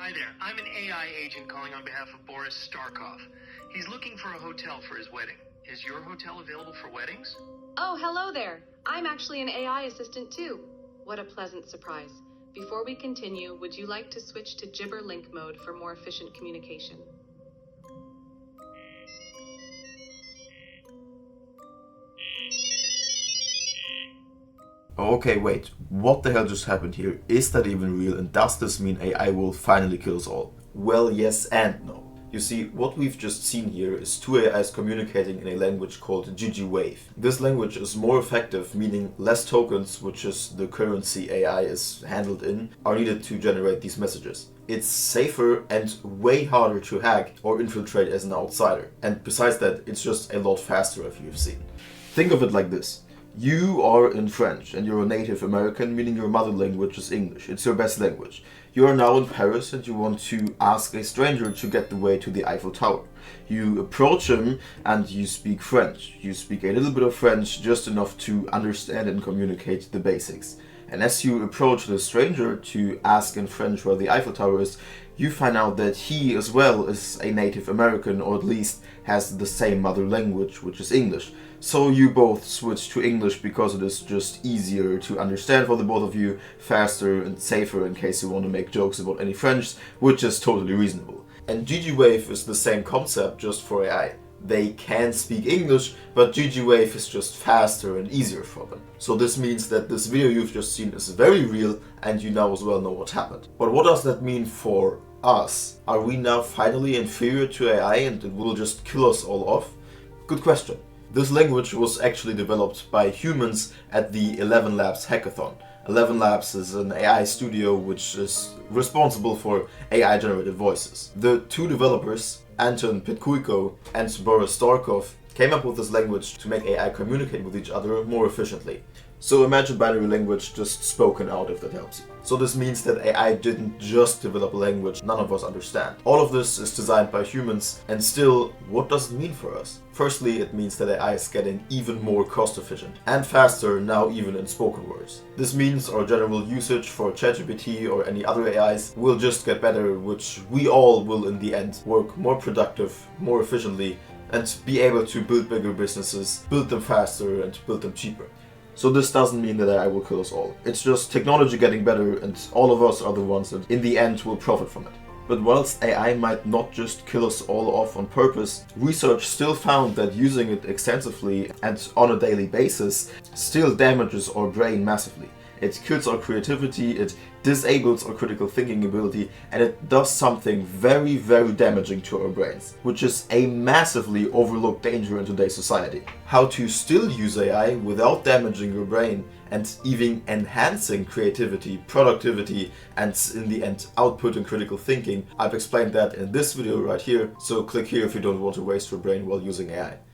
Hi there, I'm an AI agent calling on behalf of Boris Starkov. He's looking for a hotel for his wedding. Is your hotel available for weddings? Oh, hello there. I'm actually an AI assistant too. What a pleasant surprise. Before we continue, would you like to switch to Gibber link mode for more efficient communication? Okay, wait, what the hell just happened here? Is that even real, and does this mean AI will finally kill us all? Well, yes and no. You see, what we've just seen here is two AIs communicating in a language called GG-Wave. This language is more effective, meaning less tokens, which is the currency AI is handled in, are needed to generate these messages. It's safer and way harder to hack or infiltrate as an outsider. And besides that, it's just a lot faster, if you've seen. Think of it like this. You are in French and you're a native American, meaning your mother language is English. It's your best language. You are now in Paris and you want to ask a stranger to get the way to the Eiffel Tower. You approach him and you speak French. You speak a little bit of French, just enough to understand and communicate the basics. And as you approach the stranger to ask in French where the Eiffel Tower is, you find out that he as well is a native American, or at least has the same mother language, which is English. So you both switch to English because it is just easier to understand for the both of you, faster and safer in case you want to make jokes about any French, which is totally reasonable. And GG-Wave is the same concept, just for AI. They can speak English, but GG-Wave is just faster and easier for them. So this means that this video you've just seen is very real and you now as well know what happened. But what does that mean for us? Are we now finally inferior to AI and it will just kill us all off? Good question. This language was actually developed by humans at the 11 Labs hackathon. 11 Labs is an AI studio which is responsible for AI generated voices. The two developers, Anton Petkuiko and Boris Starkov, came up with this language to make AI communicate with each other more efficiently. So imagine binary language just spoken out, if that helps you. So this means that AI didn't just develop a language none of us understand. All of this is designed by humans, and still, what does it mean for us? Firstly, it means that AI is getting even more cost efficient and faster, now even in spoken words. This means our general usage for chatgpt or any other AIs will just get better, which we all will in the end work more productive, more efficiently, and be able to build bigger businesses, build them faster and build them cheaper. So this doesn't mean that AI will kill us all. It's just technology getting better and all of us are the ones that in the end will profit from it. But whilst AI might not just kill us all off on purpose, research still found that using it extensively and on a daily basis still damages our brain massively. It kills our creativity, it disables our critical thinking ability, and it does something very, very damaging to our brains, which is a massively overlooked danger in today's society. How to still use AI without damaging your brain and even enhancing creativity, productivity, and in the end output and critical thinking, I've explained that in this video right here, so click here if you don't want to waste your brain while using AI.